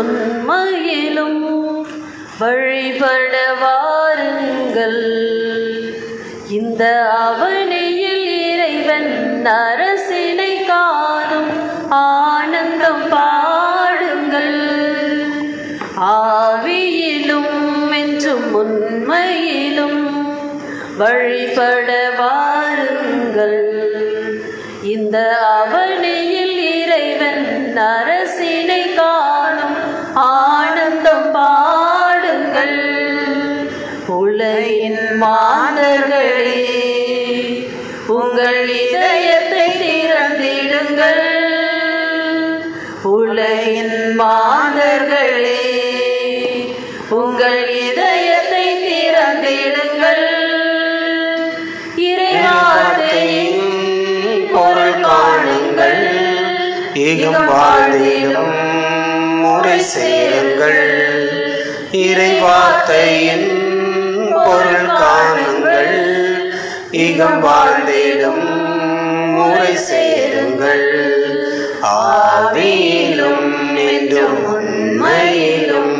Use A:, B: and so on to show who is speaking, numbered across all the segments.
A: உண்மையிலும் வழிபட வாருங்கள். இந்த அவனியில் இறைவன் அரசினை காணும் ஆனந்தம் பாடுங்கள். ஆவியிலும் என்றும் உண்மையிலும் வழிபட வாருங்கள். இந்த அவனியில் இறைவன் அரசினை காணும் ஆனந்தம் பாடுங்கள். உலகின் மாந்தர்களே, உங்கள் இதயத்தை திறந்திடுங்கள். உலகின் மாந்தர்களே, உங்கள் இதயத்தை திறந்திடுங்கள். இறைவார்த்தையின் பொருள் காணுங்கள்.
B: ஏகம் வாழ்ந்திடும் முறை சேருங்கள். இறைவார்த்தையின் பொருள் காணுங்கள். ஏகம் வாழ்ந்திடும் முறை சேருங்கள். ஆவியிலும் என்றும் உண்மையிலும்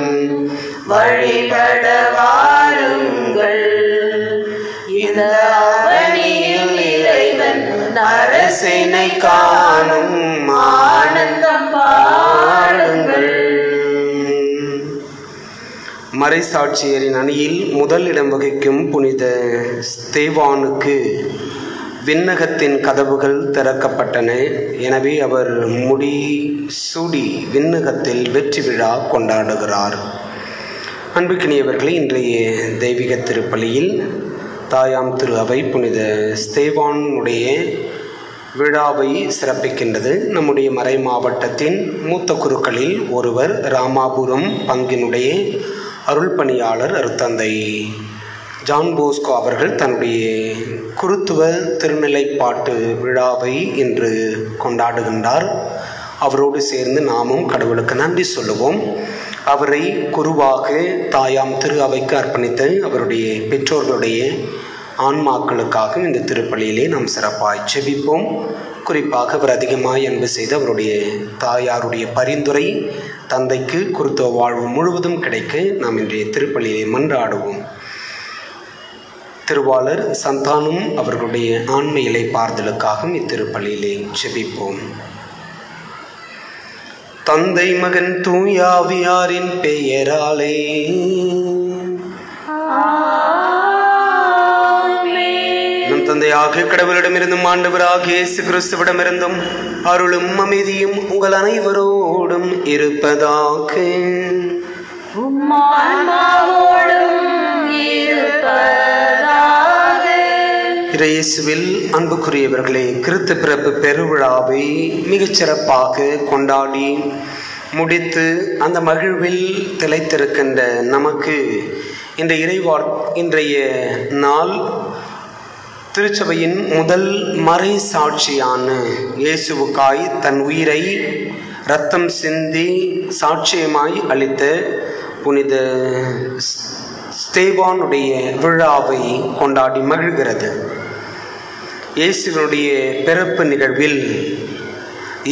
B: வழிபட வாருங்கள். இந்த அவனியில் இறைவன் அரசினை காணும் ஆனந்தம் பாடுங்கள். மறைசாட்சியரின் அணியில் முதல் இடம் வகிக்கும் புனித ஸ்தேவானுக்கு விண்ணகத்தின் கதவுகள் திறக்கப்பட்டன. எனவே அவர் முடிசூடி விண்ணகத்தில் வெற்றி விழா கொண்டாடுகிறார். அன்புக்கினியவர்களே, இன்றைய தெய்வீக திருப்பலியில் தாயாம் திரு அவை புனித ஸ்தேவானுடைய விழாவை சிறப்பிக்கின்றது. நம்முடைய மறை மாவட்டத்தின் மூத்த குருக்களில் ஒருவர் ராமாபுரம் பங்கினுடைய அருள் பணியாளர் அருத்தந்தை ஜான் போஸ்கோ அவர்கள் தன்னுடைய குருத்துவ திருநிலைப்பாட்டு விழாவை இன்று கொண்டாடுகின்றார். அவரோடு சேர்ந்து நாமும் கடவுளுக்கு நன்றி சொல்லுவோம். அவரை குருவாக தாயாம் திரு அவைக்கு அர்ப்பணித்து அவருடைய பெற்றோர்களுடைய ஆன்மாக்களுக்காக இந்த திருப்பலியிலே நாம் சிறப்பாய் செபிப்போம். குறிப்பாக அவர் அதிகமாய் அன்பு செய்து அவருடைய தாயாருடைய பரிந்துரை தந்தைக்கு குருத்துவ வாழ்வு முழுவதும் கிடைக்க நாம் இன்றைய திருப்பலியிலே மன்றாடுவோம். திருவாளர் சந்தானம் அவர்களுடைய ஆன்ம இலைப்பாறுதலுக்காகவும் இத்திருப்பலியிலே செபிப்போம். தந்தை மகன் தூயாவியாரின் பெயராலே நம் தந்தையாக கடவுளிடமிருந்தும் ஆண்டவராகிய இயேசு கிறிஸ்துவிடமிருந்தும் அருளும் அமைதியும் உங்கள் அனைவரோடும் இருப்பதாக. இயேசுவில் அன்புக்குரியவர்களே, கிறிஸ்து பிறப்பு பெருவிழாவை மிகச்சிறப்பாக கொண்டாடி முடித்து அந்த மகிழ்வில் திளைத்திருக்கின்ற நமக்கு இன்றைய நாள் திருச்சபையின் முதல் மறை சாட்சியான இயேசுவுக்காய் தன் உயிரை இரத்தம் சிந்தி சாட்சியமாய் அளித்த புனித ஸ்தேவானுடைய விழாவை கொண்டாடி மகிழ்கிறது. இயேசுவினுடைய பிறப்பு நிகழ்வில்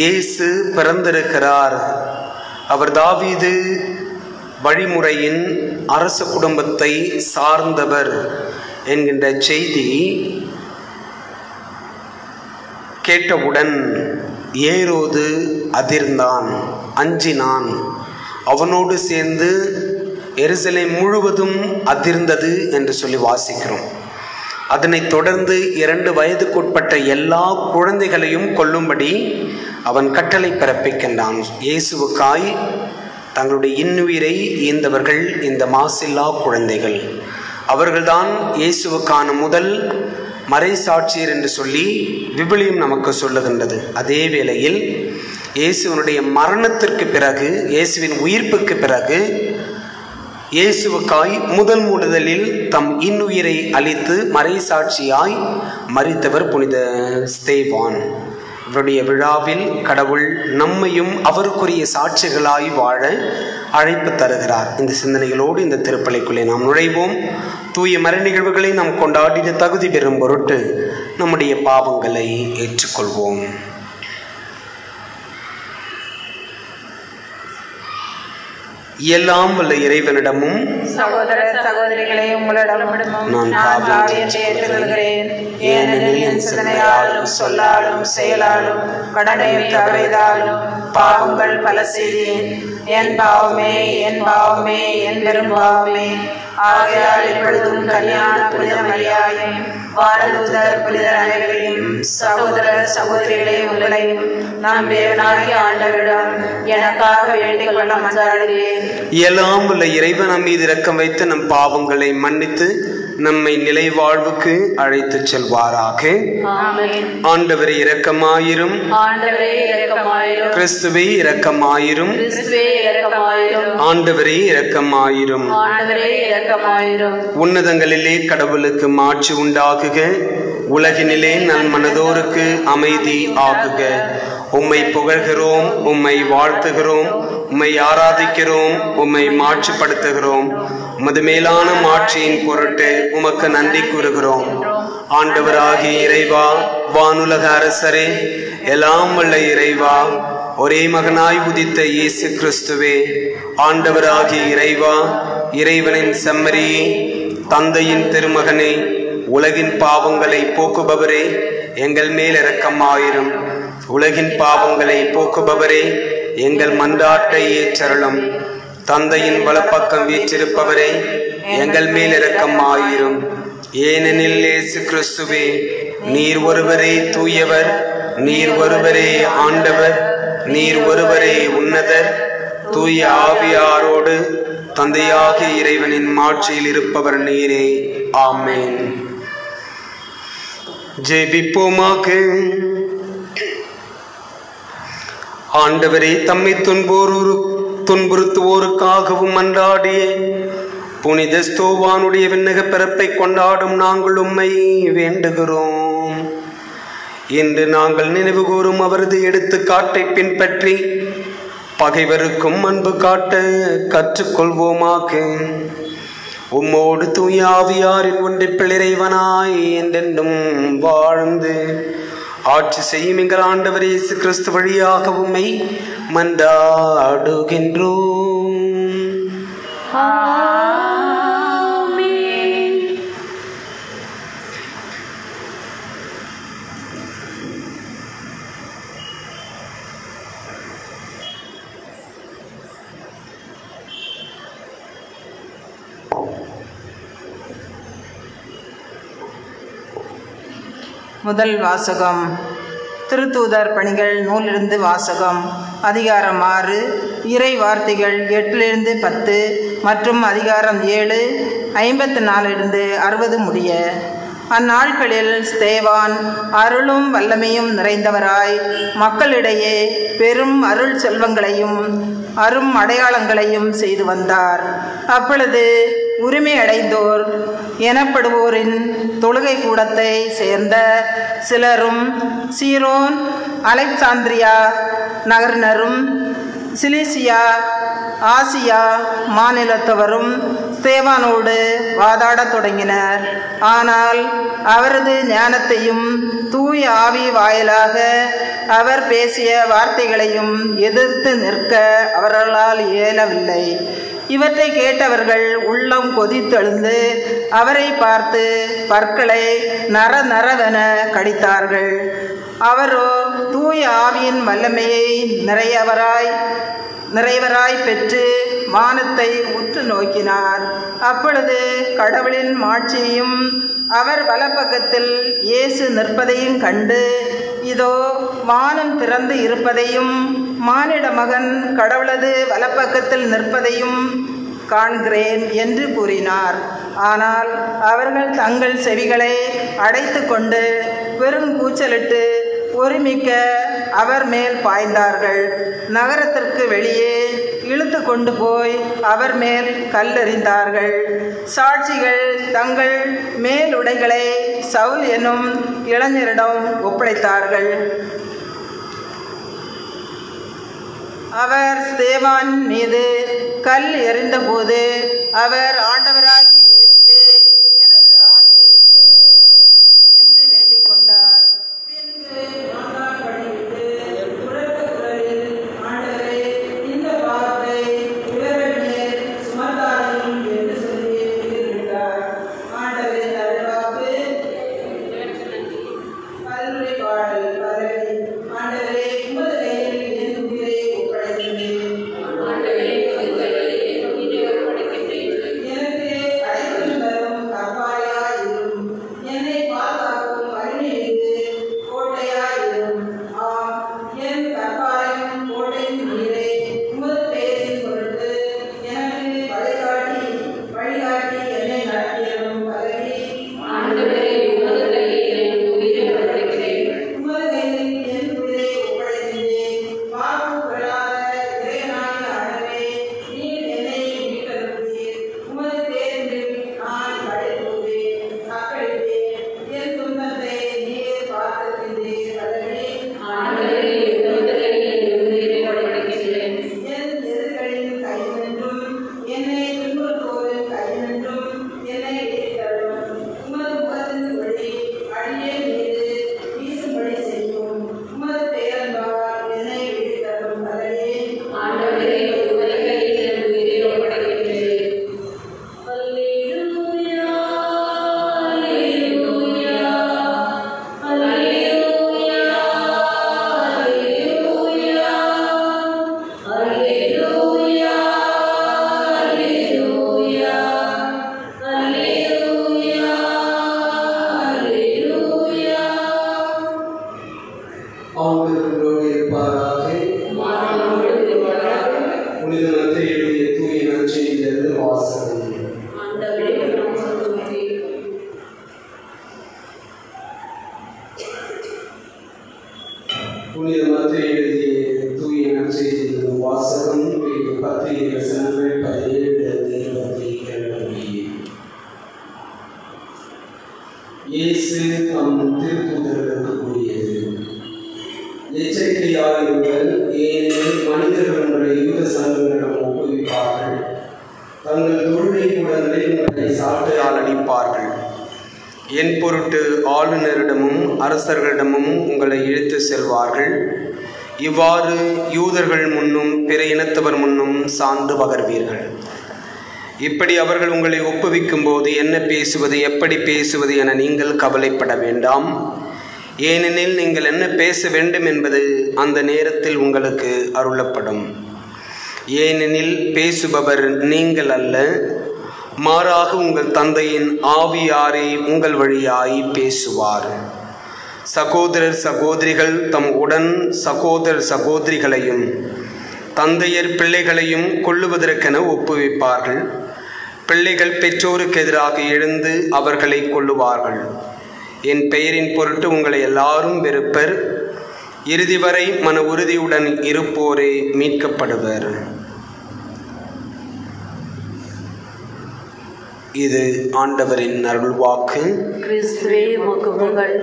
B: இயேசு பிறந்திருக்கிறார், அவர் தாவீது வழிமுறையின் அரச குடும்பத்தை சார்ந்தவர் என்கின்ற செய்தி கேட்டவுடன் ஏரோது அதிர்ந்தான், அஞ்சினான். அவனோடு சேர்ந்து எருசலேம் முழுவதும் அதிர்ந்தது என்று சொல்லி வாசிக்கிறோம். அதனைத் தொடர்ந்து 2 வயதுக்குட்பட்ட எல்லா குழந்தைகளையும் கொல்லும்படி அவன் கட்டளை பிறப்பிக்கின்றான். இயேசுவுக்காய் தங்களுடைய இன்னுயிரை ஈந்தவர்கள் இந்த மாசில்லா குழந்தைகள். அவர்கள்தான் இயேசுவுக்கான முதல் மறைசாட்சியர் என்று சொல்லி விவிலியம் நமக்கு சொல்லுகின்றது. அதே வேளையில் இயேசுவனுடைய மரணத்திற்கு பிறகு, இயேசுவின் உயிர்ப்புக்கு பிறகு இயேசுவுக்காய் முதலில் தம் இன்னுயிரை அளித்து மறைசாட்சியாய் மரித்தவர் புனித ஸ்தேவான். இவருடைய விழாவில் கடவுள் நம்மையும் அவருக்குரிய சாட்சிகளாய் வாழ அழைப்பு தருகிறார். இந்த சிந்தனைகளோடு இந்த திருப்பலிக்குள்ளே நாம் நுழைவோம். தூய மறை நிகழ்வுகளை நாம் கொண்டாடிய தகுதி பெறும் பொருட்டு நம்முடைய பாவங்களை ஏற்றுக்கொள்வோம். எல்லாம் வல்ல இறைவனிடமும்
A: சகோதர சகோதரிகளை உங்களிடமும்
B: நான்
A: பாவி என்று ஏற்றுக்கொள்கிறேன். ஏனெனில் என் சிந்தனையாலும் சொல்லாலும் செயலாலும் கடனை தவறியதாலும் பாவங்கள் பல செய்தேன். என் பாவமே என் பாவமே என் பெரும் பாவமே. ஆகையால் இப்பொழுதும் கல்யாண புனித மரியாதையும் வானதூதர் புனிதர் அனைவரையும் சகோதர சகோதரிகளை உங்களையும் நாம் தேவனாகிய ஆண்டவரிடம் எனக்காக வேண்டிக் கொள்ள மன்றாடுகிறேன்.
B: எல்லாம் உள்ள இறைவன் நம் மீது இரக்கம் வைத்து நம் பாவங்களை மன்னித்து நம்மை நிலை வாழ்வுக்கு அழைத்துச் செல்வாராக.
A: ஆமென்.
B: ஆண்டவரே இரக்கமாயிரும்.
A: ஆண்டவரே இரக்கமாயிரும்.
B: கிறிஸ்துவே இரக்கமாயிரும்.
A: கிறிஸ்துவே இரக்கமாயிரும்.
B: ஆண்டவரே இரக்கமாயிரும்.
A: ஆண்டவரே இரக்கமாயிரும்.
B: உன்னதங்களிலே கடவுளுக்கு மாட்சி உண்டாகுக. உலகினிலே நல் மனதோருக்கு அமைதி ஆகுக. உம்மை புகழ்கிறோம், உம்மை வாழ்த்துகிறோம், உம்மை ஆராதிக்கிறோம், உம்மை மாட்சிப்படுத்துகிறோம். உமது மேலான மாட்சியின் பொருட்டு உமக்கு நன்றி கூறுகிறோம். ஆண்டவராகிய இறைவா, வானுலக அரசரே, எல்லாம் வல்ல இறைவா, ஒரே மகனாய் உதித்த இயேசு கிறிஸ்துவே, ஆண்டவராகிய இறைவா, இறைவனின் செம்மறியே, தந்தையின் திருமகனே, உலகின் பாவங்களை போக்குபவரே, எங்கள் மேல் இரக்கமாயிரும். உலகின் பாவங்களை போக்குபவரே, எங்கள் மன்றாட்டை ஏற்றருளும். தந்தையின் வலப்பக்கம் வீற்றிருப்பவரே, எங்கள் மேல் இரக்கமாயிரும். ஏனெனில் இயேசு கிறிஸ்துவே, நீர் ஒருவரே தூயவர், நீர் ஒருவரே ஆண்டவர், நீர் ஒருவரே உன்னதர். தூய ஆவியாரோடு தந்தையாகிய இறைவனின் மாட்சியில் இருப்பவர் நீரே. ஆமென். ஜெபிப்போமாக. ஆண்டவரே, தம்மை துன்புறுத்துவோருக்காகவும் மன்றாடிய புனித ஸ்தோவானுடைய விண்ணக பிறப்பை கொண்டாடும் நாங்கள் உம்மை வேண்டுகிறோம். இன்று நாங்கள் நினைவு கூறும் அவரது எடுத்துக்காட்டை பின்பற்றி பகைவருக்கும் அன்பு காட்ட கற்றுக்கொள்வோமாக. உம்மோடு தூய ஆவியாரின் ஒன்றிப்பில் இறைவனாய் என்றென்றும் வாழ்ந்து ஆட்சி செய்யும் எங்கள் ஆண்டவர் இயேசு கிறிஸ்து வழியாக உம்மை மன்றாடுகின்றோம்.
A: ஆமென்.
C: முதல் வாசகம். திருத்தூதர் பணிகள் நூலிலிருந்து வாசகம். அதிகாரம் 6, இறை வார்த்தைகள் 8-10 மற்றும் அதிகாரம் 7 54-60 முடிய. அந்நாட்களில் ஸ்தேவான் அருளும் வல்லமையும் நிறைந்தவராய் மக்களிடையே பெரும் அருள் செல்வங்களையும் அரும் அடையாளங்களையும் செய்து வந்தார். அப்பொழுது உரிமை அடைந்தோர் எனப்படுவோரின் தொழுகை கூடத்தை சேர்ந்த சிலரும் சீரோன் அலெக்சாந்திரியா நகரினரும் சிலிசியா ஆசியா மாநிலத்தவரும் ஸ்தேவானோடு வாதாடத் தொடங்கினர். ஆனால் அவரது ஞானத்தையும் தூய ஆவி வாயிலாக அவர் பேசிய வார்த்தைகளையும் எதிர்த்து நிற்க அவர்களால் இயலவில்லை. இவற்றை கேட்டவர்கள் உள்ளம் கொதித்தெழுந்து அவரை பார்த்து பற்களை நரநரவென கடித்தார்கள். அவரோ தூய ஆவியின் வல்லமையை நிறைவராய் பெற்று வானத்தை உற்று நோக்கினார். அப்பொழுது கடவுளின் மாட்சியையும் அவர் வலப்பக்கத்தில் இயேசு நிற்பதையும் கண்டு, இதோ வானம் திறந்து இருப்பதையும் மானிட மகன் கடவுளது வலப்பக்கத்தில் நிற்பதையும் காண்கிறேன் என்று கூறினார். ஆனால் அவர்கள் தங்கள் செவிகளை அடைத்து கொண்டு பெருங்கூச்சலிட்டு ஒருமிக்க அவர் மேல் பாய்ந்தார்கள். நகரத்திற்கு வெளியே இழுத்து கொண்டு போய் அவர் மேல் கல்லெறிந்தார்கள். சாட்சிகள் தங்கள் மேலுடைகளை சவுல் எனும் இளைஞரிடம் ஒப்படைத்தார்கள். அவர் ஸ்தேவான் மீது கல் எறிந்தபோது அவர் ஆண்டவராகி இயேசுவே, எனது ஆவியை என்று வேண்டிக் கொண்டார். பின்பு நான்கால் படியிட்டு உரத்த குரலில், ஆண்டவரே, இந்த பாவத்தை இவர்கள் மேல் சுமத்தாரும் என்று சொல்லி உயிர்விட்டார். ஆண்டவரின் அருள்வாக்கு. பல்லுரை பாடல் பரவி, ஆண்டவரே, உமது கையில் என் உயிரை ஒப்படைக்கின்றேன். எனக்கு அடைக்கலம் தரும் கற்பாயாயிரும், என்னை பாதுகாக்கும் வலிமையிலிருந்து கோட்டையாயிரும். ஆம், என் கற்பாரையும் கோட்டையின் நீரே, உமது பெயரின் பொருட்டு எனக்கு வழிகாட்டி என்னை நடத்தியரும் பதவி. உமது கையில் என் உயிரை ஒப்படைக்கின்றேன். வாக்கு கொள்ளாத இறைவனாகிய ஆண்டவரே, நீர் என்னை மீட்டருளீர். உமது பேரில் நான் கடைபோவேன், அக்களிப்பேன். என் துன்பத்தை நீர் பார்த்திருக்கின்றீர் அல்லவே. என் எதிரிகளின் கையினின்றும் என்னை துன்புறுவோரின் கையினின்றும் என்னை விடுவித்தருளும். உமது முகத்தின் ஒளி அடியேன் மீது வீசும்படி செய்யும். உமது பேரன்பால் என்னை விடுவித்தருளும் அல்லவே.
B: ஆண்டவரோடு இருப்பாராக. புனித மத்தேயு எழுதிய தூய நற்செய்தியிலிருந்து வாசகம். புனித மத்தேயு எழுதிய தூய நற்செய்தியிலிருந்து வாசகம். 10 வசனங்கள் 17-22. இயேசு தம் திருத்தூதர்களுக்கு கூறியது: எச்சரிக்கையாயிருங்கள், ஏனெனில் மனிதர்கள் உங்களை யூத சங்கங்களிடம் ஒப்புவிப்பார்கள். தங்கள் தொழுகை கூடங்களை உங்களை சாட்டையால் அடிப்பார்கள். என் பொருட்டு ஆளுநரிடமும் அரசர்களிடமும் உங்களை இழுத்து செல்வார்கள். இவ்வாறு யூதர்கள் முன்னும் பிற இனத்தவர் முன்னும் சான்று பகர்வீர்கள். இப்படி அவர்கள் உங்களை ஒப்புவிக்கும் போது என்ன பேசுவது, எப்படி பேசுவது என நீங்கள் கவலைப்பட வேண்டாம். ஏனெனில் நீங்கள் என்ன பேச வேண்டும் என்பது அந்த நேரத்தில் உங்களுக்கு அருளப்படும். ஏனெனில் பேசுபவர் நீங்கள் அல்ல, மாறாக உங்கள் தந்தையின் ஆவியாரே உங்கள் வழியாய் பேசுவார். சகோதரர் சகோதரிகள் தம் உடன் சகோதரர் சகோதரிகளையும் தந்தையர் பிள்ளைகளையும் கொல்லுவதற்கென ஒப்புவிப்பார்கள். பிள்ளைகள் பெற்றோருக்கு எதிராக எழுந்து அவர்களை கொல்லுவார்கள். என் பெயரின் பொருட்டு உங்களை எல்லாரும் வெறுப்பர். இறுதி வரை மன உறுதியுடன் இருப்போரே மீட்கப்படுவர். இது ஆண்டவரின் அருள்வாக்கு.
A: கிறிஸ்துவே உமக்கு புகழ்.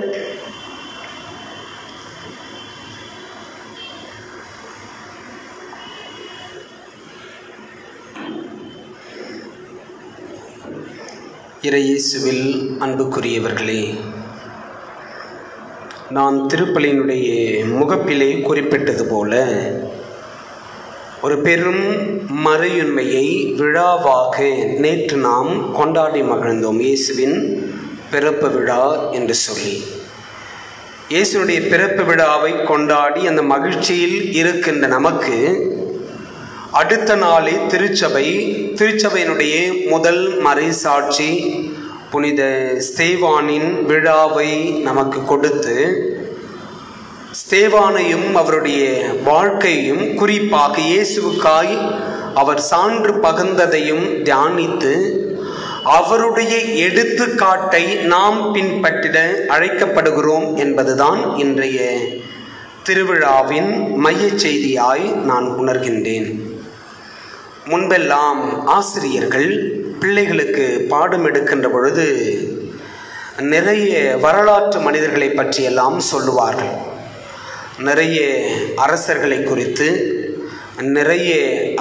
B: இறையேசுவில் அன்புக்குரியவர்களே, நான் திருப்பலியினுடைய முகப்பிலே குறிப்பிட்டது போல ஒரு பெரும் மறையுண்மையை விழாவாக நேற்று நாம் கொண்டாடி மகிழ்ந்தோம். இயேசுவின் பிறப்பு விழா என்று சொல்லி இயேசுனுடைய பிறப்பு விழாவை கொண்டாடி அந்த மகிழ்ச்சியில் இருக்கின்ற நமக்கு அடுத்த நாளே திருச்சபையினுடைய முதல் மறை சாட்சி புனித ஸ்தேவானின் விழாவை நமக்கு கொடுத்து ஸ்தேவானையும் அவருடைய வாழ்க்கையும் குறிப்பாக இயேசுவுக்காய் அவர் சான்று பகர்ந்ததையும் தியானித்து அவருடைய எடுத்துக்காட்டை நாம் பின்பற்றிட அழைக்கப்படுகிறோம் என்பதுதான் இன்றைய திருவிழாவின் மையச் செய்தியாய் நான் உணர்கின்றேன். முன்பெல்லாம் ஆசிரியர்கள் பிள்ளைகளுக்கு பாடம் எடுக்கின்ற பொழுது நிறைய வரலாற்று மனிதர்களை பற்றியெல்லாம் சொல்லுவார்கள். நிறைய அரசர்களை குறித்து, நிறைய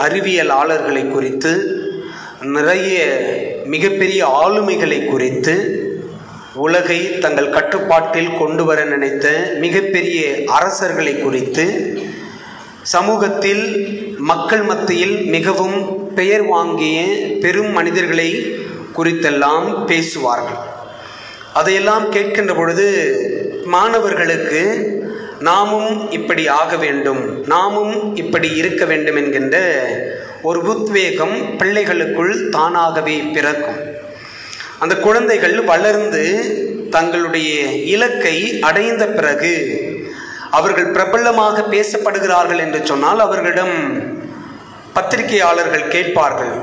B: அறிவியலாளர்களை குறித்து, நிறைய மிகப்பெரிய ஆளுமைகளை குறித்து, உலகை தங்கள் கட்டுப்பாட்டில் கொண்டு வர நினைத்த மிகப்பெரிய அரசர்களை குறித்து, சமூகத்தில் மக்கள் மத்தியில் மிகவும் பெயர் வாங்கிய பெரும் மனிதர்களை குறித்தெல்லாம் பேசுவார்கள். அதையெல்லாம் கேட்கின்ற பொழுது மாணவர்களுக்கு நாமும் இப்படி ஆக வேண்டும், நாமும் இப்படி இருக்க வேண்டும் என்கின்ற ஒரு உத்வேகம் பிள்ளைகளுக்குள் தானாகவே பிறக்கும். அந்த குழந்தைகள் வளர்ந்து தங்களுடைய இலக்கை அடைந்த பிறகு அவர்கள் பிரபலமாக பேசப்படுகிறார்கள் என்று சொன்னால் அவர்களிடம் பத்திரிகையாளர்கள் கேட்பார்கள்,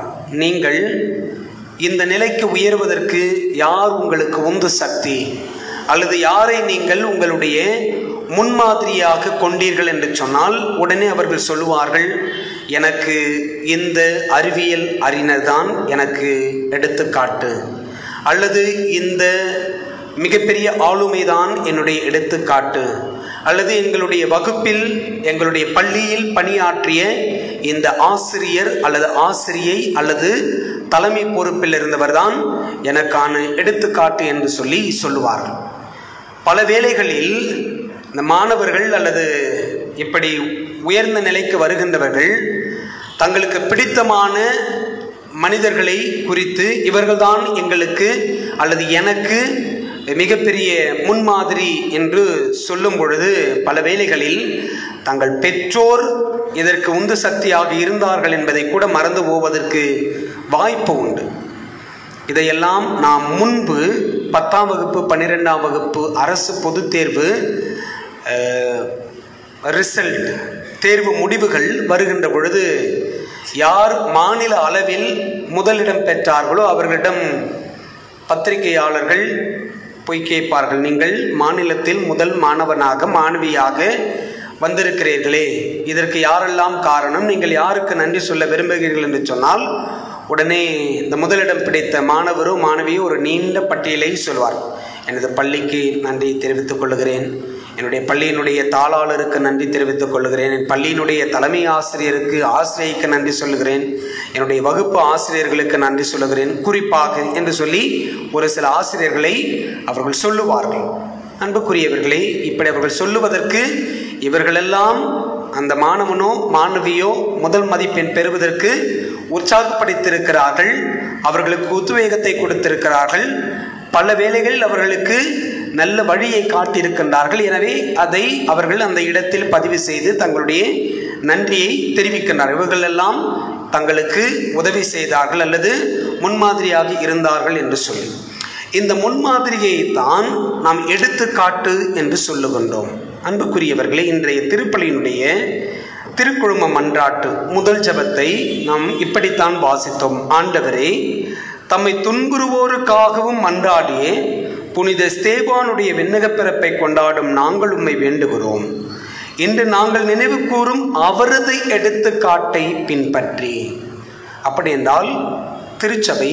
B: நீங்கள் இந்த நிலைக்கு உயர்வதற்கு யார் உங்களுக்கு உந்து சக்தி, அல்லது யாரை நீங்கள் உங்களுடைய முன்மாதிரியாக கொண்டீர்கள் என்று சொன்னால் உடனே அவர்கள் சொல்லுவார்கள், எனக்கு இந்த அறிவியல் அறிஞர் தான் எனக்கு எடுத்துக்காட்டு, அல்லது இந்த மிகப்பெரிய ஆளுமைதான் என்னுடைய எடுத்துக்காட்டு, அல்லது எங்களுடைய வகுப்பில் எங்களுடைய பள்ளியில் பணியாற்றிய இந்த ஆசிரியர் அல்லது ஆசிரியை அல்லது தலைமை பொறுப்பில் இருந்தவர் தான் எனக்கான எடுத்துக்காட்டு என்று சொல்லுவார்கள். பல வேளைகளில் இந்த மாணவர்கள் அல்லது இப்படி உயர்ந்த நிலைக்கு வருகின்றவர்கள் தங்களுக்கு பிடித்தமான மனிதர்களை குறித்து இவர்கள்தான் எங்களுக்கு அல்லது எனக்கு மிகப்பெரிய முன்மாதிரி என்று சொல்லும் பொழுது பல வேளைகளில் தங்கள் பெற்றோர் இதற்கு உந்து சக்தியாக இருந்தார்கள் என்பதை கூட மறந்து போவதற்கு வாய்ப்பு உண்டு. இதையெல்லாம் நாம் முன்பு 10ஆம் வகுப்பு 12ஆம் வகுப்பு அரசு பொதுத் தேர்வு ரிசல்ட் தேர்வு முடிவுகள் வருகின்ற பொழுது யார் மாநில அளவில் முதலிடம் பெற்றார்களோ அவர்களிடம் பத்திரிகையாளர்கள் போய் கேட்பார்கள், நீங்கள் மாநிலத்தில் முதல் மாணவனாக மாணவியாக வந்திருக்கிறீர்களே, இதற்கு யாரெல்லாம் காரணம், நீங்கள் யாருக்கு நன்றி சொல்ல விரும்புகிறீர்கள் என்று சொன்னால் உடனே இந்த முதலிடம் பிடித்த மாணவரோ மாணவியோ ஒரு நீண்ட பட்டியலை சொல்வார். எனது பள்ளிக்கு நன்றி தெரிவித்துக் கொள்கிறேன், என்னுடைய பள்ளியினுடைய தாளாளருக்கு நன்றி தெரிவித்துக் கொள்கிறேன், என் பள்ளியினுடைய தலைமை ஆசிரியைக்கு நன்றி சொல்லுகிறேன், என்னுடைய வகுப்பு ஆசிரியர்களுக்கு நன்றி சொல்லுகிறேன் குறிப்பாக என்று சொல்லி ஒரு சில ஆசிரியர்களை அவர்கள் சொல்லுவார்கள். அன்புக்குரியவர்களே, இப்படி அவர்கள் சொல்லுவதற்கு இவர்களெல்லாம் அந்த மாணவனோ மாணவியோ முதல் மதிப்பெண் பெறுவதற்கு உற்சாகப்படுத்தியிருக்கிறார்கள், அவர்களுக்கு உத்வேகத்தை கொடுத்திருக்கிறார்கள், பல வேளைகளில் அவர்களுக்கு நல்ல வழியை காட்டியிருக்கின்றார்கள். எனவே அதை அவர்கள் அந்த இடத்தில் பதிவு செய்து தங்களுடைய நன்றியை தெரிவிக்கின்றார்கள். இவர்கள் எல்லாம் தங்களுக்கு உதவி செய்தார்கள் அல்லது முன்மாதிரியாக இருந்தார்கள் என்று சொல்லி இந்த முன்மாதிரியை தான் நாம் எடுத்துக்காட்டு என்று சொல்லுகின்றோம். அன்புக்குரியவர்களே, இன்றைய திருப்பலியினுடைய திருக்குழும மன்றாட்டு முதல் ஜெபத்தை நாம் இப்படித்தான் வாசித்தோம். ஆண்டவரே, தம்மை துன்புறுவோருக்காகவும் மன்றாடிய புனித ஸ்தேவானுடைய விண்ணகப் பிறப்பை கொண்டாடும் நாங்கள் உம்மை வேண்டுகிறோம். இன்று நாங்கள் நினைவு கூறும் அவரது எடுத்துக்காட்டை பின்பற்றி. அப்படி என்றால் திருச்சபை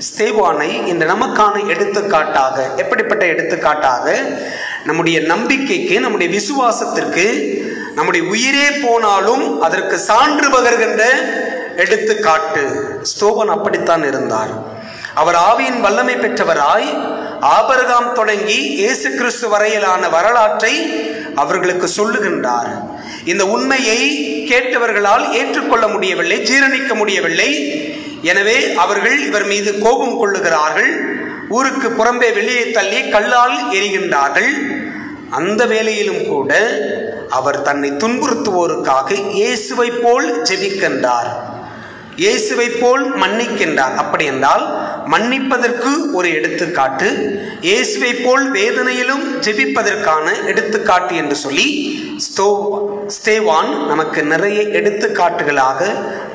B: ஸ்தேவானை இன்று நமக்கான எடுத்துக்காட்டாக, எப்படிப்பட்ட எடுத்துக்காட்டாக, நம்முடைய நம்பிக்கைக்கு, நம்முடைய விசுவாசத்திற்கு, நம்முடைய உயிரே போனாலும் அதற்கு சான்று பகர்கின்ற எடுத்துக்காட்டு. ஸ்தேவான் அப்படித்தான் இருந்தார். அவர் ஆவியின் வல்லமை பெற்றவராய் ஆபிரகாம் தொடங்கி இயேசு கிறிஸ்து வரையிலான வரலாற்றை அவர்களுக்கு சொல்லுகின்றார். இந்த உண்மையை கேட்டவர்களால் ஏற்றுக்கொள்ள முடியவில்லை, ஜீரணிக்க முடியவில்லை. எனவே அவர்கள் இவர் மீது கோபம் கொள்ளுகிறார்கள், ஊருக்கு புறம்பே வெளியே தள்ளி கல்லால் எரிகின்றார்கள். அந்த வேளையிலும் கூட அவர் தன்னை துன்புறுத்துவோருக்காக இயேசுவை போல் ஜெபிக்கின்றார், இயேசுவை போல் மன்னிக்கின்றார். அப்படி என்றால் மன்னிப்பதற்கு ஒரு எடுத்துக்காட்டு, இயேசுவை போல் வேதனையிலும் ஜெபிப்பதற்கான எடுத்துக்காட்டு என்று சொல்லி ஸ்தேவான் நமக்கு நிறைய எடுத்துக்காட்டுகளாக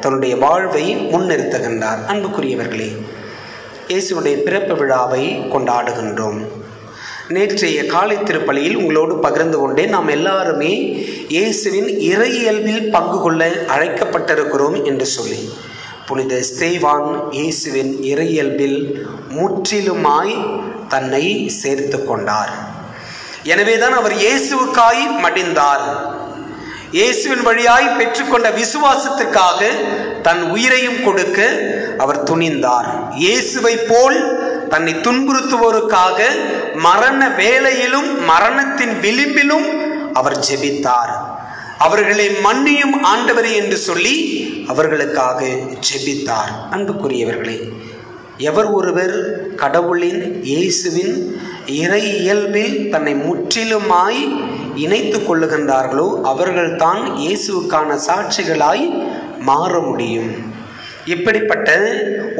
B: தன்னுடைய வாழ்வை முன்னிறுத்துகின்றார். அன்புக்குரியவர்களே, இயேசுடைய பிறப்பு விழாவை கொண்டாடுகின்றோம். நேற்றைய காலை திருப்பலியில் உங்களோடு பகிர்ந்து கொண்டேன், நாம் எல்லாருமே இயேசுவின் இறையியல்பில் பங்கு கொள்ள அழைக்கப்பட்டிருக்கிறோம் என்று சொல்லி. புனித ஸ்தேவான் இயேசுவின் இறையியல்பில் முற்றிலுமாய் தன்னை சேர்த்து கொண்டார். எனவேதான் அவர் இயேசுவுக்காய் மடிந்தார். இயேசுவின் வழியாய் பெற்றுக்கொண்ட விசுவாசத்துக்காக தன் உயிரையும் கொடுக்க அவர் துணிந்தார். இயேசுவை போல் தன்னை துன்புறுத்துவோருக்காக மரண வேளையிலும் மரணத்தின் விளிம்பிலும் அவர் ஜெபித்தார். அவர்களை மன்னியும் ஆண்டவரே என்று சொல்லி அவர்களுக்காக ஜெபித்தார். அன்புக்குரியவர்களே, எவர் ஒருவர் கடவுளின் இயேசுவின் இறை இயல்பில் தன்னை முற்றிலுமாய் இணைத்து கொள்ளுகின்றார்களோ அவர்கள்தான் இயேசுவுக்கான சாட்சிகளாய் மாற முடியும். இப்படிப்பட்ட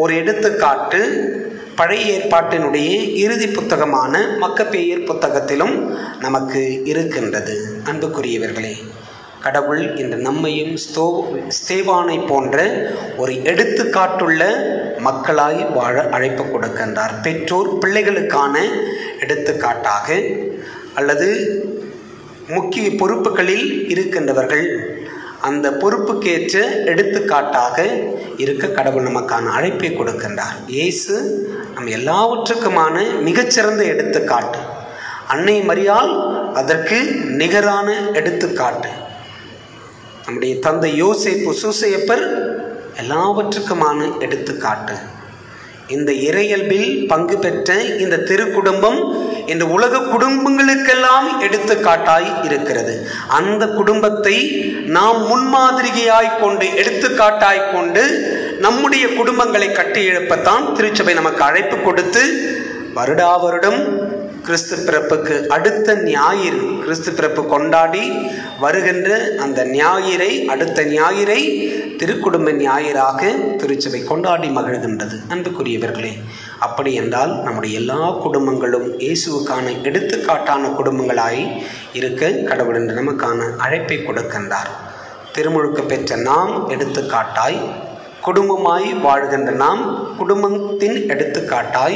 B: ஒரு எடுத்துக்காட்டு பழைய ஏற்பாட்டினுடைய இறுதி புத்தகமான மக்கபேயர் புத்தகத்திலும் நமக்கு இருக்கின்றது. அன்புக்குரியவர்களே, கடவுள் இன்று நம்மையும் ஸ்தேவானை போன்ற ஒரு எடுத்துக்காட்டுள்ள மக்களாய் வாழ அழைப்பு கொடுக்கின்றார். பெற்றோர் பிள்ளைகளுக்கான எடுத்துக்காட்டாக அல்லது முக்கிய பொறுப்புகளில் இருக்கின்றவர்கள் அந்த பொறுப்புக்கேற்ற எடுத்துக்காட்டாக இருக்க கடவுள் நமக்கான அழைப்பை கொடுக்கின்றார். இயேசு நம் எல்லாவற்றுக்குமான மிகச்சிறந்த எடுத்துக்காட்டு. அன்னை மரியாள் அதற்கு நிகரான எடுத்துக்காட்டு. நம்முடைய தந்தை யோசேப்பு சூசையப்பர் எல்லாவற்றுக்குமான எடுத்துக்காட்டு. இந்த இறையல்பில் பங்கு பெற்ற இந்த திருக்குடும்பம் இந்த உலக குடும்பங்களுக்கெல்லாம் எடுத்துக்காட்டாய் இருக்கிறது. அந்த குடும்பத்தை நாம் முன்மாதிரியாய் கொண்டு எடுத்துக்காட்டாய் கொண்டு நம்முடைய குடும்பங்களை கட்டி எழுப்பத்தான் திருச்சபை நமக்கு அழைப்பு கொடுத்து வருடா வருடம் கிறிஸ்து பிறப்புக்கு அடுத்த ஞாயிறு கிறிஸ்து பிறப்பு கொண்டாடி வருகின்ற அந்த ஞாயிறை அடுத்த ஞாயிறை திருக்குடும்ப ஞாயிறாக திருச்சபை கொண்டாடி மகிழ்கின்றது. அன்புக்குரியவர்களே, அப்படி என்றால் நம்முடைய எல்லா குடும்பங்களும் இயேசுவுக்கான எடுத்துக்காட்டான குடும்பங்களாய் இருக்க கடவுள் என்று நமக்கான அழைப்பை கொடுக்கின்றார். திருமுழுக்கு பெற்ற நாம் எடுத்துக்காட்டாய், குடும்பமாய் வாழ்கின்ற நாம் குடும்பத்தின் எடுத்துக்காட்டாய்,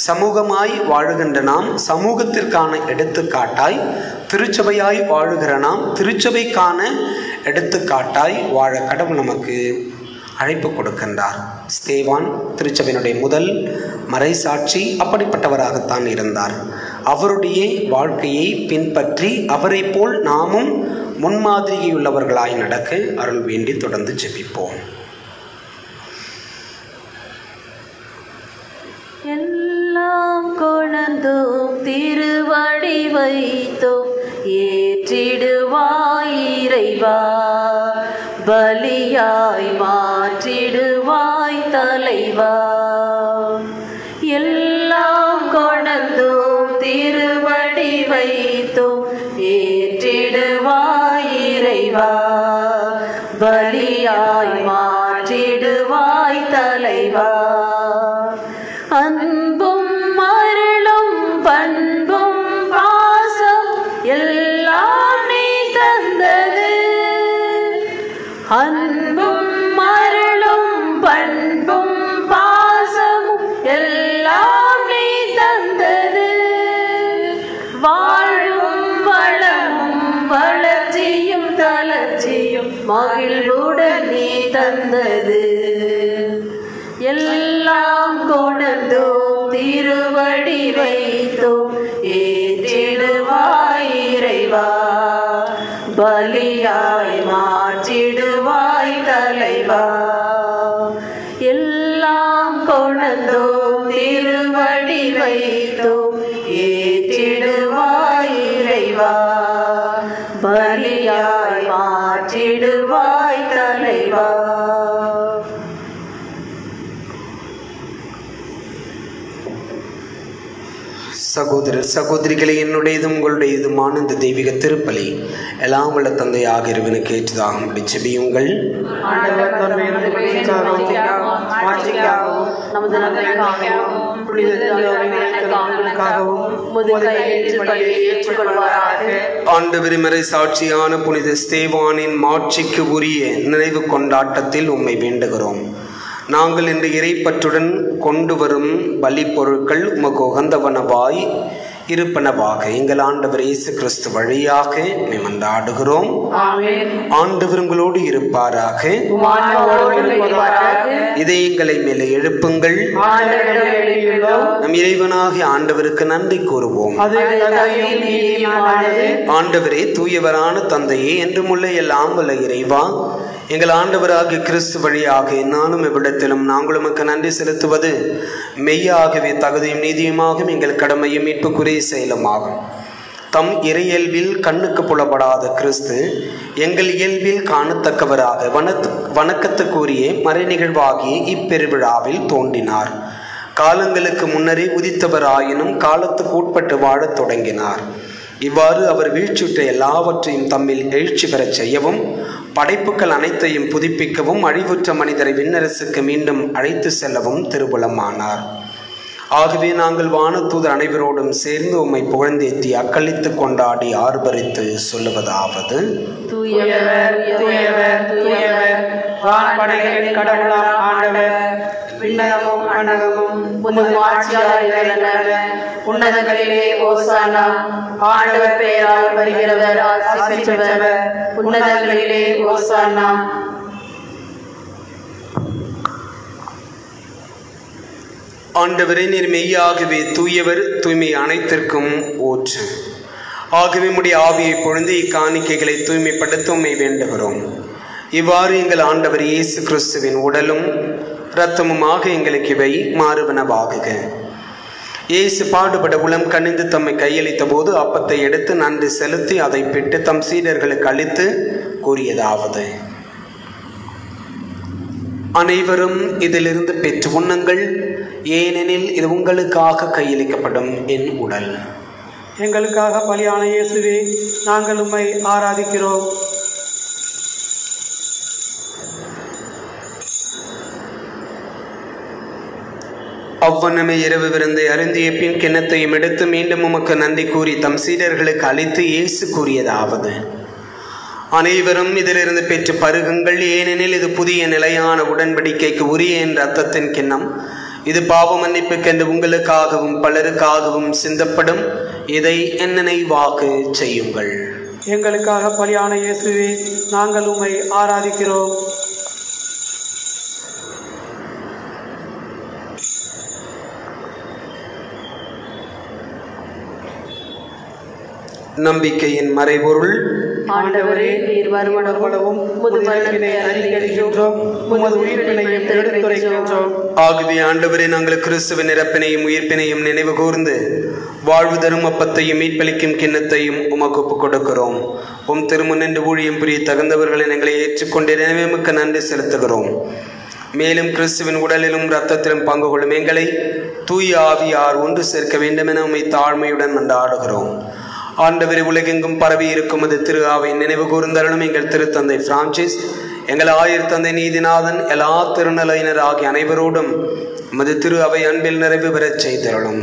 B: சமூகமாய் வாழுகின்ற நாம் சமூகத்திற்கான எடுத்துக்காட்டாய், திருச்சபையாய் வாழுகிற நாம் திருச்சபைக்கான எடுத்துக்காட்டாய் வாழ கடவுள் நமக்கு அழைப்பு கொடுக்கின்றார். ஸ்தேவான் திருச்சபையினுடைய முதல் மறைசாட்சி அப்படிப்பட்டவராகத்தான் இருந்தார். அவருடைய வாழ்க்கையை பின்பற்றி அவரை போல் நாமும் முன்மாதிரியுள்ளவர்களாய் நடக்க அருள் வேண்டி தொடர்ந்து ஜெபிப்போம்.
D: எல்லாம் கொணர்ந்தோம் திருவடி வைத்தோம் ஏற்றிடுவாய் இறைவா, பலியாய் மாற்றிடுவாய் தலைவா. எல்லாம் கொணர்ந்தோம் திருவடி வைத்தோம் ஏற்றிடுவாய் இறைவா, பலியாய் மாற்றிடுவாய் தலைவா. அன்பும் அருளும் பண்பும் பாசம் எல்லாம் நீ தந்தது. அன்பும் அருளும் பண்பும் பாசம் எல்லாம் நீ தந்தது. வாழும் வளமும் வளர்ச்சியும் தளர்ச்சியும் மகிழ்வுடன் நீ தந்தது. எல்லாம் கொணர்ந்தோம் திருவடி வைத்தோம் ஏற்றிடுவாய் இறைவா, பலியாய் மாற்றிடுவாய் தலைவா. எல்லாம் கொணர்ந்தோம் திருவடி வைத்தோம் ஏற்றிடுவாய் இறைவா, பலியாய் மாற்றிடுவாய் தலைவா.
B: சகோதரர் சகோதரிகளை, என்னுடையதும் உங்களுடையதுமான இந்த தெய்வீக திருப்பலி எல்லாம் உள்ள தந்தையாக இறைவனுக்கு ஏற்றதாகும் ஜெபியுங்கள். ஆண்டவர் மறை சாட்சியான புனித ஸ்தேவானின் மாட்சிக்கு உரிய நினைவு கொண்டாட்டத்தில் உம்மை வேண்டுகிறோம். நாங்கள் இன்று இறைப்பற்றுடன் கொண்டு வரும் பலி பொருட்கள் உமக்கு உகந்தவனவாய் இருப்பனவாக. எங்கள் ஆண்டவர் இயேசு கிறிஸ்து வழியாக மன்றாடுகிறோம். ஆண்டவர் உங்களோடு இருப்பாராக. இதயங்களை மேலே எழுப்புங்கள். நம் இறைவனாகிய ஆண்டவருக்கு நன்றி கூறுவோம். ஆண்டவரே, தூயவரான தந்தையே, என்றும் உள்ள எல்லாம் வல்ல இறைவா, எங்கள் ஆண்டவராகிய கிறிஸ்து வழியாக நானும் எவ்விடத்திலும் நாங்கள் உமக்கு நன்றி செலுத்துவது மெய்யாகவே தகுதியும் நீதியுமாகும், எங்கள் கடமையும் மீட்புக்குரிய செயலுமாகும். தம் இறையியல்பில் கண்ணுக்கு புலப்படாத கிறிஸ்து எங்கள் இயல்பில் காணத்தக்கவராக வணக்கத்துக்குரிய மறைநிகழ்வாகிய இப்பெருவிழாவில் தோன்றினார். காலங்களுக்கு முன்னரே உதித்தவராயினும் காலத்துக்கு உட்பட்டு வாழத் தொடங்கினார். இவ்வாறு அவர் வீழ்ச்சியுற்ற எல்லாவற்றையும் தம்மில் எழுச்சி பெறச் செய்யவும், படைப்புகள் அனைத்தையும் புதுப்பிக்கவும், அழிவுற்ற மனிதரை விண்ணரசுக்கு மீண்டும் அழைத்து செல்லவும் திருவுளமானார். ஆகவே நாங்கள் வானதூதர் அனைவரோடும் சேர்ந்து உம்மை புகழ்ந்தேத்தி அக்களித்து கொண்டாடி ஆர்ப்பரித்து சொல்லுவதாவது:
A: தூயவர் தூயவர் தூயவர், வான்படைகளின் கடவுளாம் ஆண்டவர், விண்ணகமும் மண்ணகமும் உமது ஆட்சியால் நிறைந்தன. உன்னதங்களிலே ஓசானா. ஆண்டவர் பெயரால் வருகிறவர் ஆசி பெற்றவர். உன்னதங்களிலே ஓசானா.
B: ஆண்டவரே, நீர் மெய்யாகவே தூயவர், தூய்மை அனைத்திற்கும் ஊற்று. ஆகவே உம்முடைய ஆவியை பொழுது இக்காணிக்கைகளை தூய்மைப்படுத்த உம்மை வேண்டுகிறோம். இவ்வாறு எங்கள் ஆண்டவர் இயேசு கிறிஸ்துவின் உடலும் இரத்தமுமாக எங்களுக்கு இவை மாறுவனவாகுக. இயேசு பாடுபட உளம் கனிந்து தம்மை கையளித்த போது அப்பத்தை எடுத்து நன்றி செலுத்தி அதை பெற்று தம் சீடர்களுக்கு அளித்து கூறியதாவது: அனைவரும் இதிலிருந்து பெற்று உண்ணுங்கள், ஏனெனில் இது உங்களுக்காக கையளிக்கப்படும் என் உடல்.
E: எங்களுக்காக பலியான இயேசுவே, நாங்கள் உம்மை ஆராதிக்கிறோம்.
B: அவ்வண்ணமே இரவு விருந்தை அருந்திய பின் கிண்ணத்தையும் எடுத்து மீண்டும் உமக்கு நன்றி கூறி தம் சீடர்களுக்கு அளித்து இயேசு கூறியதாவது: அனைவரும் இதிலிருந்து பெற்று பருகுங்கள், ஏனெனில் இது புதிய நிலையான உடன்படிக்கைக்கு உரிய என் இரத்தத்தின் கிண்ணம். இது பாவ மன்னிப்புக்கென்று உங்களுக்காகவும் பலருக்காகவும் சிந்தப்படும். இதை என் நினைவாக செய்யுங்கள்.
E: எங்களுக்காக பலியான இயேசுவே, நாங்கள் உம்மை ஆராதிக்கிறோம்.
B: நம்பிக்கையின் மறைபொருள்:
D: ஆண்டவரே, நீர் வருவனவும் உமது மரணத்தை அறிக்கையிடுகின்றோம், உமது உயிர்ப்பினையும் எடுத்துரைக்கின்றோம்.
B: ஆகவே ஆண்டவரே, நாங்கள் கிறிஸ்துவின் இறப்பினையும் உயிர்ப்பினையும் நினைவு கூர்ந்து வாழ்வு தரும் அப்பத்தையும் மீட்பளிக்கும் கிண்ணத்தையும் உமக்கு ஒப்புக் கொடுக்கிறோம். உம் திருமுன்னின்று ஊழியம் புரிய தகுந்தவர்களை எங்களை ஏற்றுக்கொண்டு எனவே உமக்கு நன்றி செலுத்துகிறோம். மேலும் கிறிஸ்துவின் உடலிலும் இரத்தத்திலும் பங்கு கொள்ளும் எங்களை தூய ஆவியார் ஒன்று சேர்க்க வேண்டும் என உம்மை தாழ்மையுடன் மன்றாடுகிறோம். ஆண்டவரே, உலகெங்கும் பரவி இருக்கும் அது திரு ஆவை நினைவு கூர்ந்தருளும். எங்கள் திருத்தந்தை பிரான்சிஸ், எங்கள் ஆயர் தந்தை நீதிநாதன், எல்லா திருநிலையினர் ஆகிய அனைவரோடும் மது திரு அவை அன்பில் நிறைவு பெறச் செய்தருளும்.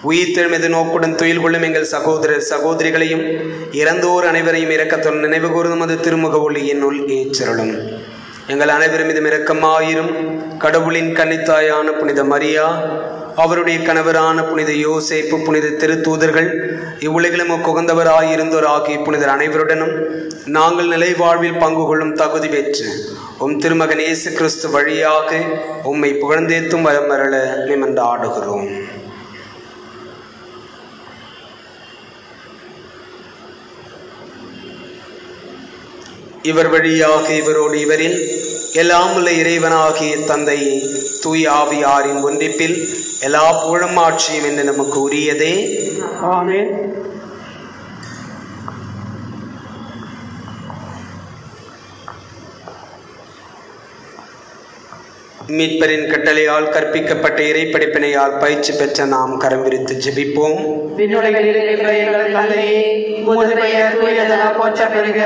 B: உயிர்த்தெழுமது நோக்குடன் துயில் கொள்ளும் எங்கள் சகோதரர் சகோதரிகளையும் இறந்தோர் அனைவரையும் இரக்கத்துடன் நினைவு கூர்ந்தும் அது திருமுக ஒளியினுள் ஏற்றருளும். எங்கள் அனைவரும் இது இரக்கமாயிரும். கடவுளின் கன்னித்தாயான புனித மரியா, அவருடைய கணவரான புனித யோசேப்பு, புனித திருத்தூதர்கள், இவ்வுலகிலும் உகந்தவராயிருந்தோர் ஆகிய புனிதர் அனைவருடனும் நாங்கள் நிலை வாழ்வில் பங்கு கொள்ளும் தகுதி பெற்று உம் திருமகன் இயேசு கிறிஸ்து வழியாக உம்மை புகழ்ந்தேத்தும் வரம் வரல நிமந்தாடுகிறோம். இவர் வழியாக இவரோடு இவரில் எல்லாம் உள்ள இறைவனாகிய தந்தையை தூய ஆவியாரின் ஒன்றிப்பில் எல்லா புகழும் ஆட்சியும் என்று நமக்கு உரியதே.
E: ஆமென்.
B: மீட்பரின் கட்டளையால் கற்பிக்கப்பட்ட இறைப்படிப்பினையால் பயிற்சி பெற்ற நாம் கரம் விரித்து ஜெபிப்போம்.
A: விண்ணுலகில் இருக்கிற எங்கள் தந்தையே, உமது பெயர் தூயதென போற்றப் பெறுக.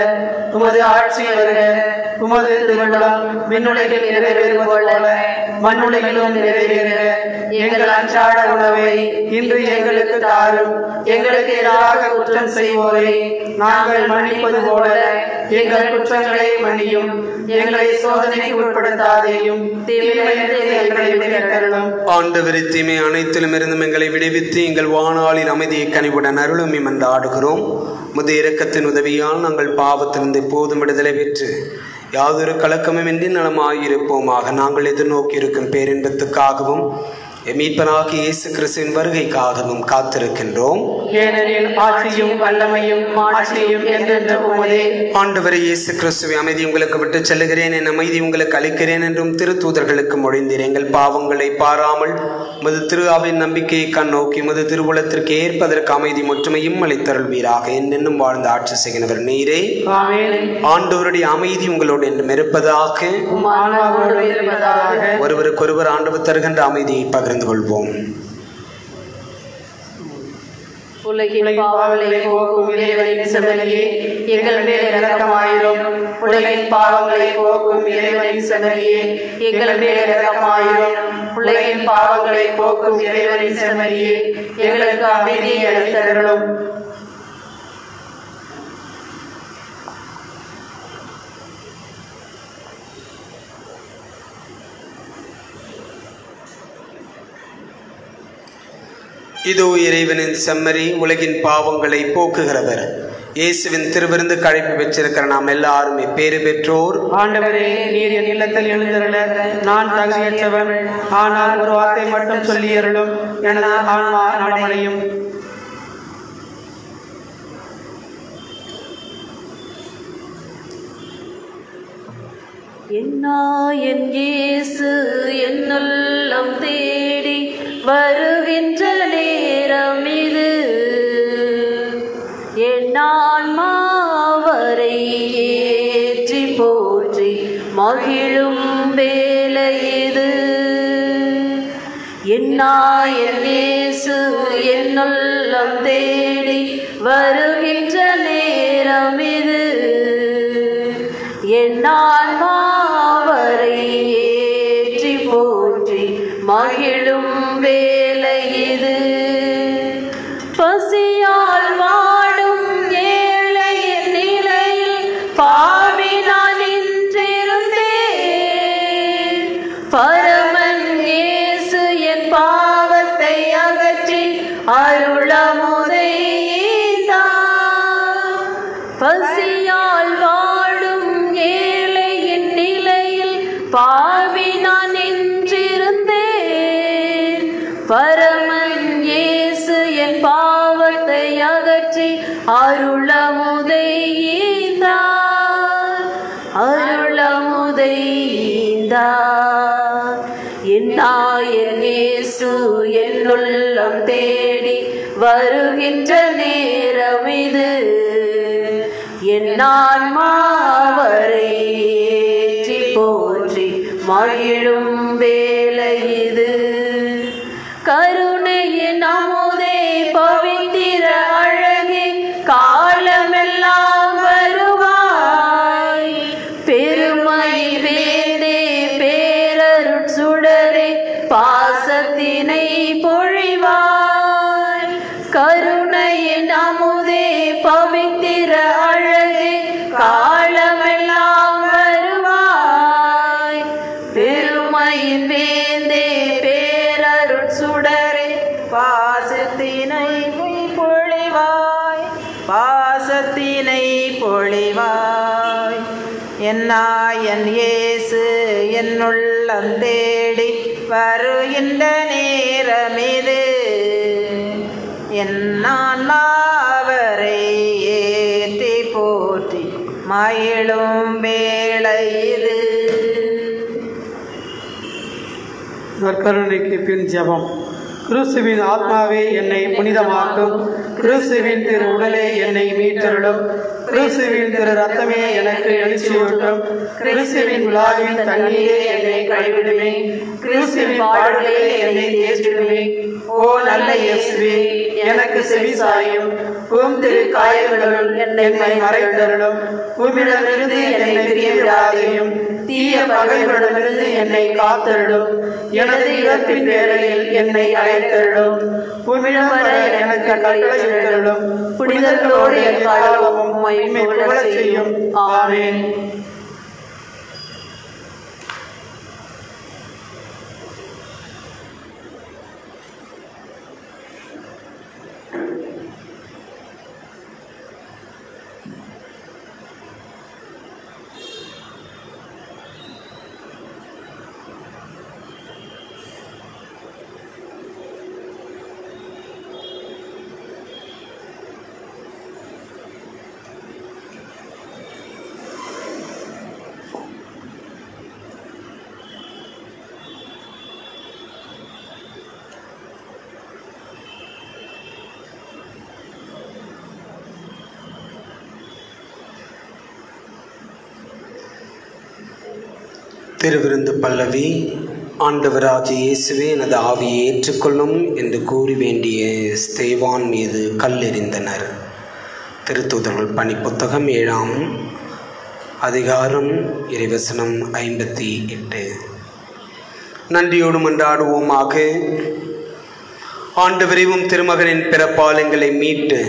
A: உமது ஆட்சி வருக. உமது திருவிழம் விண்ணுலகில் நிறைவேறுவது போல மண்ணுலகிலும் நிறைவேறுக. எங்கள் அன்றாட உணவை இன்று எங்களுக்கு தாரும். எங்களுக்கு எதிராக குற்றம் செய்வோரை நாங்கள் மன்னிப்பது போல எங்கள் குற்றங்களை மன்னியும். எங்களை சோதனைக்கு உட்படுத்தாதேயும், தீமையிலிருந்து எங்களை விடுவித்தருளும்.
B: ஆண்டவர் தீமை அனைத்திலும் இருந்தும் எங்களை விடுவித்து எங்கள் வாணாளின் அமைதியை கனிவுடன் அருளும் ஆடுகிறோம். முது இரக்கத்தின் உதவியால் நாங்கள் பாவத்திலிருந்து எப்போதும் விடுதலை பெற்று யாதொரு கலக்கமுமின்றி நலமாயிருப்போமாக. நாங்கள் எதிர்நோக்கி இருக்கும் பேரின்பத்துக்காகவும் மீட்பனாகிய இயேசு கிறிஸ்துவின் வருகைக்காகவும் காத்திருக்கின்றோம்.
E: ஏனெனில் ஆட்சியும் வல்லமையும் மாட்சியும் என்றென்றும் உமதே.
B: ஆண்டவரே இயேசு கிறிஸ்துவை அமைதி உங்களுக்கு விட்டு செல்லுகிறேன், என் அமைதி உங்களுக்கு அளிக்கிறேன் என்றும் திருத்தூதர்களுக்கு மொழிந்தீர். எங்கள் பாவங்களை பாராமல் முது திரு அவையின் நம்பிக்கையை கண்ணோக்கி முது திருவுளத்திற்கு ஏற்பதற்கு அமைதி முற்றுமையும் அளித்தருள்வீராக. என்னென்னும் வாழ்ந்து ஆட்சி செய்கிறவர் நீரே. ஆண்டவருடைய அமைதி உங்களோடு என்றும் இருப்பதாக. ஒருவருக்கொருவர் ஆண்டவர் தருகின்ற அமைதியை பகிர்ந்து கொள்வோம்.
D: உலகின் பாவங்களை போக்கும் இறைவனின் செம்மறியே, எங்கள் மேல் இரக்கமாயிரும். உலகின் பாவங்களை போக்கும் இறைவனின் செம்மறியே, எங்கள் மேல் இரக்கமாயிரும். உலகின் பாவங்களை போக்கும் இறைவனின் செம்மறியே, எங்களுக்கு அமைதியை அளித்தருளும்.
B: இதோ இறைவனின் செம்மறி, உலகின் பாவங்களை போக்குகிறவர். இயேசுவின் திருவிருந்து கழைப்பு பெற்றிருக்கிற நாம் எல்லாருமே பேறு பெற்றோர்.
E: ஆண்டவரே, நீர் என் இல்லத்தில் எழுந்தருள நான் தகுதியற்றவன். ஆனால் ஒரு வார்த்தை மட்டும் சொல்லி அருளும், எனது ஆன்மா நலமடையும்.
D: என் இயேசு என்னுள்ளம் தேடி வருகின்ற நேரம் இது. என் ஆன்மாவரை ஏற்றி போற்றி மகிழும் வேலை இது. என் இயேசு என்னுள்ளம் தேடி வருகின்ற நேரம் இது. என் ஆன்மாவரை ஏற்றி போற்றி மகிழும் வேலை இது. பசியால் வாடும் ஏழையின் நிலையில் பாவி நான் நின்றிருந்தேன். பரமன் இயேசு என் பாவத்தை அகற்றி அருளமுதை ஈந்தார். பசியால் வாடும் ஏழையின் நிலையில் பாவி நான் நின்றிருந்தேன். பரமன் இயேசு என் பாவத்தை அகற்றி அருளமுதை ஈந்தார். அருளமுதை ஈந்தார். என் இயேசு என்னுள்ளம் தேடி வருகின்ற நேரம் இது. என் ஆன்மாவரை ஏற்றி போற்றி மகிழும் வேலை இது. கருணையின் அமுதே, பவித்திர அழகே, காலமெல்லாம் வருவாய். பெருமையில் வேந்தே, பேரருட் சுடரே, பாசத்தினை பொழிவாய். கருணையின் அமுதே, பவித்திர அழகே, காலமெல்லாம் வருவாய். பெருமையின் வேந்தே, பேரருட் சுடரே, பாசத்தினை பொழிவாய். பாசத்தினை பொழிவாய். என் இயேசு என்னுள்ளம் தேடி வருகின்ற நேரம் இது. என் ஆன்மாவரை ஏற்றி போற்றி மகிழும் வேளை இது.
E: நற்கருணைக்கு பின் ஜெபம். கிறிஸ்துவின் ஆத்மாவே என்னை புனிதமாக்கும். கிறிஸ்துவின் திரு உடலே என்னை மீட்டருளும். கிறிஸ்துவின் திரு ரத்தமே எனக்கு எழுச்சியூட்டும். கிறிஸ்துவின் விழாவின் தண்ணீரே என்னை கழுவிடுமே. கிறிஸ்துவின் பாடுகளே என்னை தேற்றிடுமே. ஓ நல்ல இயேசுவே, எனக்கு செவி சாயும். உம் திரு காயங்களுள் என்னை மறைத்தருளும். உம்மிடமிருந்து என்னை பிரியவிடாதையும். தீய பகைவரிடமிருந்து என்னை காத்தருளும். எனது இறப்பின் வேளையில் என்னை அழைத்தருளும். உம்மிடம் வர எனக்கு கட்டளையிட்டருளும். புனிதர்களோடு என் காலமும் மகிமை புகழச் செய்யும். ஆமென்.
B: திருவிருந்து பல்லவி. ஆண்டவராகிய இயேசுவே எனது ஆவியை ஏற்றுக்கொள்ளும் என்று கூறி வேண்டிய ஸ்தேவான் மீது கல்லெறிந்தனர். திருத்தூதர்கள் பணி புத்தகம் 7ஆம் அதிகாரம் இறைவசனம் 58. நன்றியோடு மன்றாடுவோமாக. ஆண்டவரையும் திருமகனின் பிறப்பால் எங்களை மீட்டு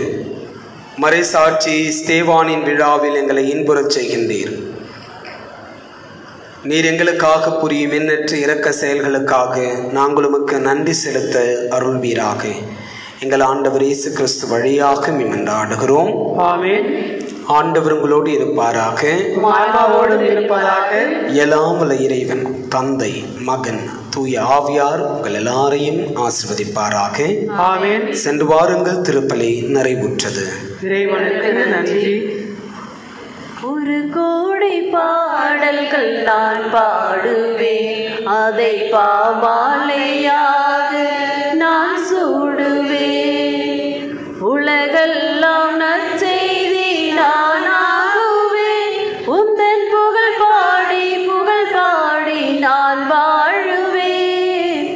B: மறைசாட்சி ஸ்தேவானின் விழாவில் எங்களை இன்புறச் செய்கின்றீர். நீர் எங்களுக்காக புரியும் எண்ணற்ற இரக்க செயல்களுக்காக நாங்கள் உமக்கு நன்றி செலுத்த அருள்வீராக. எங்கள் ஆண்டவர் இயேசு கிறிஸ்து வழியாக மன்றாடுகிறோம்.
E: ஆமென்.
B: ஆண்டவர் உங்களோடு இருப்பாராக.
E: ஆன்மாவோடும் இருப்பதாக.
B: எல்லாம் வல்ல இறைவன் தந்தை, மகன், தூய ஆவியார் உங்கள் எல்லாரையும் ஆசீர்வதிப்பாராக.
E: ஆமென்.
B: சென்று வாருங்கள், திருப்பலி நிறைவுற்றது.
E: இறைவனுக்கு நன்றி.
D: ஒரு கோடி பாடல்கள் நான் பாடுவேன், அதை பாமாலையாக நான் சூடுவேன். உலகெல்லாம் நற்செய்தி நான் ஆகுவேன், உந்தன் புகழ் பாடி நான் வாழுவேன்.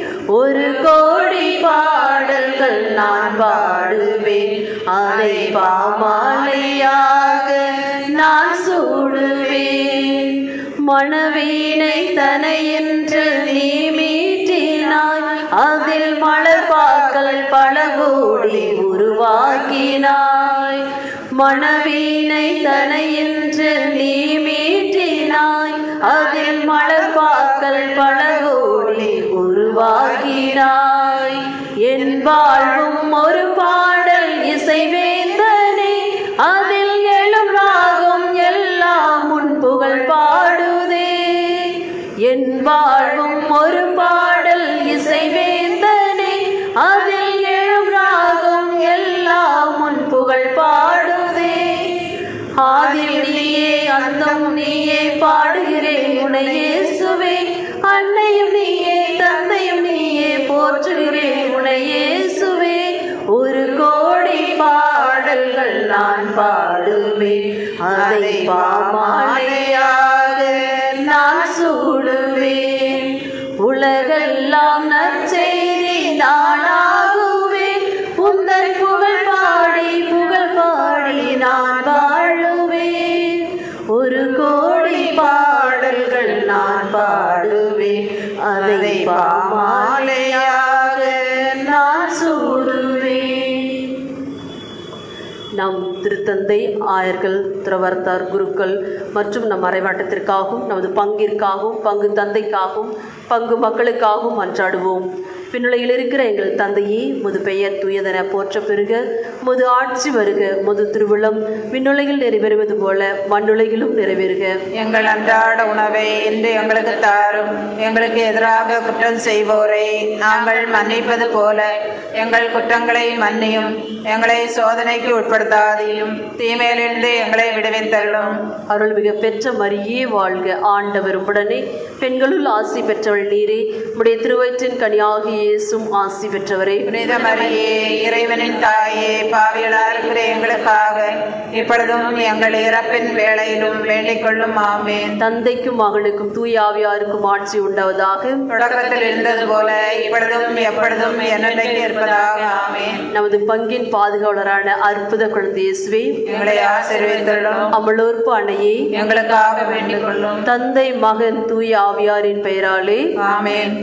D: ஒரு கோடி பாடல்கள் நான் பாடுவேன், அதை பாமாலையாக நான் சூடுவேன். மணவீணை தனையென்று நீ மீட்டினாய், அதில் மலர்பாக்கள் பல கோடி உருவாக்கினாய். மணவீணை தனையென்று நீ மீட்டினாய், அதில் மலர்பாக்கள் பல கோடி உருவாக்கினாய். என் வாழ்வும் ஒரு பாடல் இசைவேந்தனே, அதில் எழும் ராகம் எல்லாம் உன் புகழ் பாடுதே. என் வாழ்வும் ஒரு பாடல் இசைவேந்தனே, அதில் எழும் ராகம் எல்லாம் உன் புகழ் பாடுதே. ஆதில் நீயே அந்தம் நீயே பாடுகிறேன் உன்னை இயேசுவே. அன்னையும் நீயே தந்தையும் நீயே போற்றுகிறேன் உன்னை இயேசுவே. ஒரு கோடி பாடல்கள் நான் பாடுவேன், அதை பாமாலையாக நான் சூடுவேன். உலகெல்லாம் நற்செய்தி நானாகுவேன், உந்தன் புகழ் பாடி நான் வாழுவேன். ஒரு கோடி பாடல்கள் நான் பாடுவேன், அதை பாமாலையாக நான் சூடுவேன். நம் திருத்தந்தை, ஆயர்கள், துறவர்த்தார், குருக்கள் மற்றும் நம் மறைவாட்டத்திற்காகவும் நமது பங்கிற்காகவும் பங்கு தந்தைக்காகவும் பங்கு மக்களுக்காகவும் அன்றாடுவோம். பின்னுலையில் இருக்கிற எங்கள் தந்தையே, முது பெயர் தூயதென போற்ற பெறுக, முது ஆட்சி வருக, முது திருவுளம் விண்ணுலகில் நிறைவேறுவது போல மண்ணுலகிலும் நிறைவேறுக.
A: எங்கள் அன்றாட உணவை இன்று எங்களுக்கு தாரும். எங்களுக்கு எதிராக குற்றம் செய்வோரை நாங்கள் மன்னிப்பது போல எங்கள் குற்றங்களை மன்னியும். எங்களை சோதனைக்கு உட்படுத்தாதையும், தீமையிலிருந்து எங்களை விடுவித்தள்ளும்.
D: அருள்மிக பெற்ற மரியே வாழ்க, ஆண்டவர் உடனே, பெண்களுள் ஆசி பெற்றவள் நீரே. உடைய திருவயிற்றின் கனியாகிய இயேசும் ஆசி பெற்றவரே.
A: புனித மரியே, இறைவனின் தாயே, பாவிகளாக இருக்கிற எங்களுக்காக இப்பொழுதும் எங்கள் இறப்பின் வேளையிலும் வேண்டிக் கொள்ளும். ஆமென்.
D: தந்தைக்கும் மகனுக்கும் தூய ஆவியாருக்கும் ஆட்சி உண்டாவதாக.
A: தொடக்கத்தில் இருந்தது போல இப்பொழுதும் எப்பொழுதும் என்னைக்கு இருப்பதாக. ஆமென்.
D: நமது பங்கின் பாதுகாவலரான அற்புத குழந்தை இயேசுவே,
A: எங்களை ஆசீர்வதித்தருளும்.
D: அமலோற்பு அன்னையே,
A: எங்களுக்காக வேண்டிக் கொள்ளும்.
D: தந்தை, மகன், தூய ஆவியாரின் பெயராலே
A: ஆமென்.